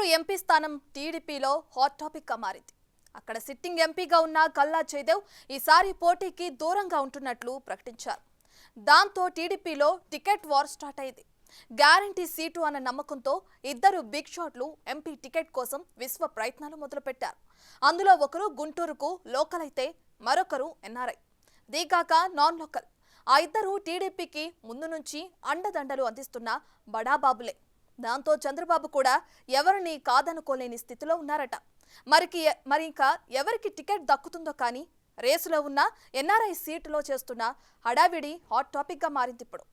Guntur MP స్థానం టీడీపీలో hot topic గా మారింది. అక్కడ సిట్టింగ్ ఎంపీగా ఉన్న గల్లా జయదేవ్ ఈసారి పోటీకి దూరంగా ఉంటున్నట్లు ప్రకటించారు. దాంతో టీడీపీలో టికెట్ వార్ స్టార్ట్ అయింది. గ్యారంటీ సీటు అన్న నమ్మకంతో ఇద్దరు బిగ్ షాట్లు ఎంపీ టికెట్ కోసం విశ్వ ప్రయత్నాలు మొదలుపెట్టారు. అందులో ఒకరు గుంటూరుకు లోకల్ అయితే మరొకరు ఎన్ఆర్ఐ, దీగాక నాన్ లోకల్. ఆ ఇద్దరు టీడీపీకి ముందు నుంచి అండదండలు అందిస్తున్న బడాబాబులే. దాంతో చంద్రబాబు కూడా ఎవరిని కాదనుకోలేని స్థితిలో ఉన్నారట. మరి ఇంకా ఎవరికి టికెట్ దక్కుతుందో కానీ రేసులో ఉన్న ఎన్ఆర్ఐ సీటులో చేస్తున్న హడావిడి హాట్ టాపిక్ గా మారింది ఇప్పుడు.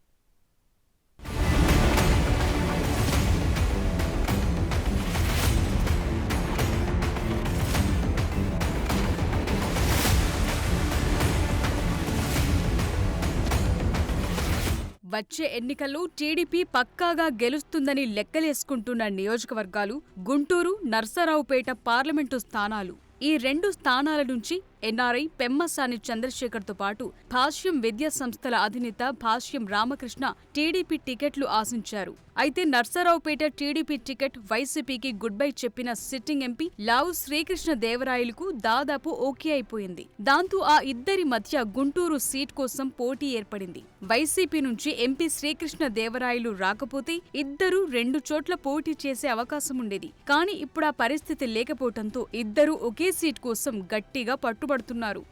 వచ్చే ఎన్నికల్లో టీడీపీ పక్కాగా గెలుస్తుందని లెక్కలేసుకుంటున్న నియోజకవర్గాలు గుంటూరు, నర్సరావుపేట పార్లమెంటు స్థానాలు. ఈ రెండు స్థానాల నుంచి ఎన్ఆర్ఐ పెమ్మసాని చంద్రశేఖర్తో పాటు భాష్యం విద్యా సంస్థల అధినేత భాష్యం రామకృష్ణ టీడీపీ టికెట్లు ఆశించారు. అయితే నర్సరావుపేట టీడీపీ టికెట్ వైసీపీకి గుడ్ బై చెప్పిన సిట్టింగ్ ఎంపీ లావు శ్రీకృష్ణ దేవరాయలకు దాదాపు ఓకే అయిపోయింది. దాంతో ఆ ఇద్దరి మధ్య గుంటూరు సీట్ కోసం పోటీ ఏర్పడింది. వైసీపీ నుంచి ఎంపీ శ్రీకృష్ణ దేవరాయలు రాకపోతే ఇద్దరు రెండు చోట్ల పోటీ చేసే అవకాశం ఉండేది. కానీ ఇప్పుడు ఆ పరిస్థితి లేకపోవడంతో ఇద్దరు ఒకే సీట్ కోసం గట్టిగా పట్టుబడుతున్నారు.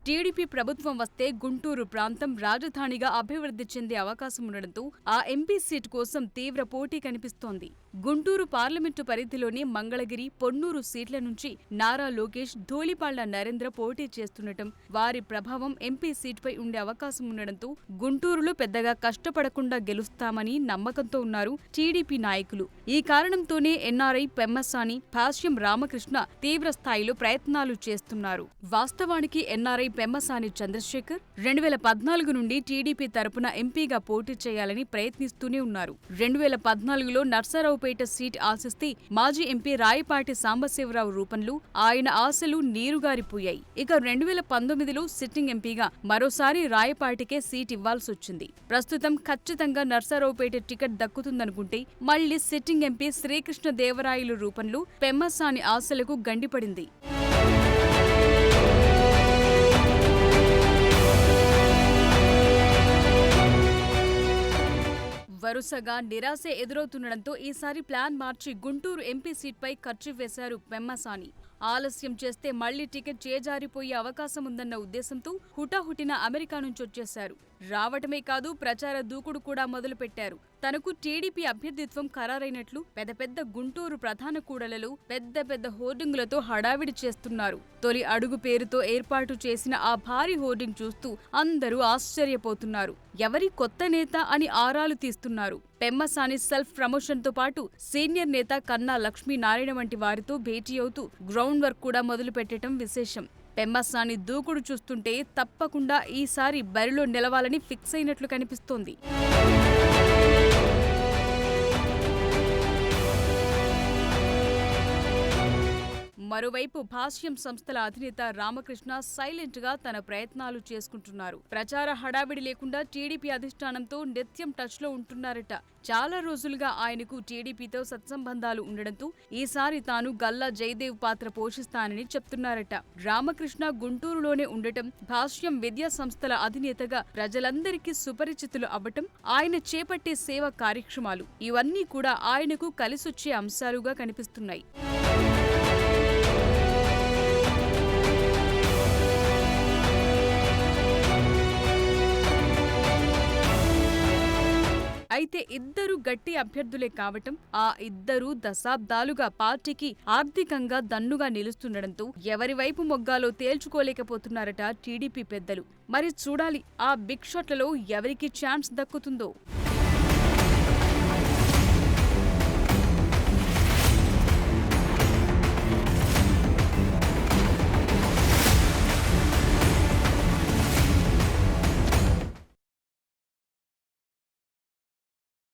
టీడీపీ ప్రభుత్వం వస్తే గుంటూరు ప్రాంతం రాజధానిగా అభివృద్ధి చెందే అవకాశం ఉండడంతో ఆ ఎంపీ సీట్ కోసం తీవ్ర పోటీ కనిపిస్తోంది. గుంటూరు పార్లమెంటు పరిధిలోని మంగళగిరి, పొన్నూరు సీట్ల నుంచి నారా లోకేష్, ధూళిపాళ్ల నరేంద్ర పోటీ చేస్తుండటం, వారి ప్రభావం ఎంపీ సీటుపై ఉండే అవకాశం ఉండడంతో గుంటూరులో పెద్దగా కష్టపడకుండా గెలుస్తామని నమ్మకంతో ఉన్నారు టీడీపీ నాయకులు. ఈ కారణంతోనే ఎన్ఆర్ఐ పెమ్మసాని, భాష్యం రామకృష్ణ తీవ్ర స్థాయిలో ప్రయత్నాలు చేస్తున్నారు. వాస్తవానికి ఎన్ఆర్ఐ పెమ్మసాని చంద్రశేఖర్ 2014 నుండి టీడీపీ తరపున ఎంపీగా పోటీ చేయాలని ప్రయత్నిస్తూనే ఉన్నారు. 2014లో నర్సరావుపేట సీట్ ఆశిస్తే మాజీ ఎంపీ రాయపాటి సాంబశివరావు రూపంలో ఆయన ఆశలు నీరుగారిపోయాయి. ఇక 2019లో సిట్టింగ్ ఎంపీగా మరోసారి రాయపాటికే సీట్ ఇవ్వాల్సొచ్చింది. ప్రస్తుతం ఖచ్చితంగా నర్సరావుపేట టికెట్ దక్కుతుందనుకుంటే మళ్లీ సిట్టింగ్ ఎంపీ శ్రీకృష్ణ దేవరాయలు రూపంలో పెమ్మసాని ఆశలకు గండిపడింది. వరుసగా నిరాశ ఎదురవుతుండడంతో ఈసారి ప్లాన్ మార్చి గుంటూరు ఎంపీ సీట్పై ఖర్చు వేశారు పెమ్మసాని. ఆలస్యం చేస్తే మళ్లీ టికెట్ చేజారిపోయే అవకాశం ఉందన్న ఉద్దేశంతో హుటాహుటిన అమెరికా నుంచొచ్చేశారు. రావటమే కాదు, ప్రచార దూకుడు కూడా మొదలుపెట్టారు. తనకు టీడీపీ అభ్యర్థిత్వం ఖరారైనట్లు పెద్ద పెద్ద గుంటూరు ప్రధాన కూడలలో పెద్ద పెద్ద హోర్డింగులతో హడావిడి చేస్తున్నారు. తొలి అడుగు పేరుతో ఏర్పాటు చేసిన ఆ భారీ హోర్డింగ్ చూస్తూ అందరూ ఆశ్చర్యపోతున్నారు. ఎవరి కొత్త నేత అని ఆరాలు తీస్తున్నారు. పెమ్మసాని సెల్ఫ్ ప్రమోషన్ తో పాటు సీనియర్ నేత కన్నా లక్ష్మీనారాయణ వంటి వారితో భేటీ అవుతూ గ్రౌండ్ వర్క్ కూడా మొదలు పెట్టడం విశేషం. పెమ్మసాని దూకుడు చూస్తుంటే తప్పకుండా ఈసారి బరిలో నిలవాలని ఫిక్స్ అయినట్లు కనిపిస్తోంది. మరోవైపు భాష్యం సంస్థల అధినేత రామకృష్ణ సైలెంట్ గా తన ప్రయత్నాలు చేసుకుంటున్నారు. ప్రచార హడావిడి లేకుండా టీడీపీ అధిష్టానంతో నిత్యం టచ్ లో ఉంటున్నారట. చాలా రోజులుగా ఆయనకు టీడీపీతో సత్సంబంధాలు ఉండడంతో ఈసారి తాను గల్లా జయదేవ్ పాత్ర పోషిస్తానని చెప్తున్నారట. రామకృష్ణ గుంటూరులోనే ఉండటం, భాష్యం విద్యా సంస్థల అధినేతగా ప్రజలందరికీ సుపరిచితులు అవ్వటం, ఆయన చేపట్టే సేవా కార్యక్రమాలు ఇవన్నీ కూడా ఆయనకు కలిసొచ్చే అంశాలుగా కనిపిస్తున్నాయి. అయితే ఇద్దరు గట్టి అభ్యర్థులే కావటం, ఆ ఇద్దరు దశాబ్దాలుగా పార్టీకి ఆర్థికంగా దన్నుగా నిలుస్తుండడంతో ఎవరి వైపు మొగ్గాలో తేల్చుకోలేకపోతున్నారట టీడీపీ పెద్దలు. మరి చూడాలి ఆ బిగ్ షాట్లలో ఎవరికి ఛాన్స్ దక్కుతుందో.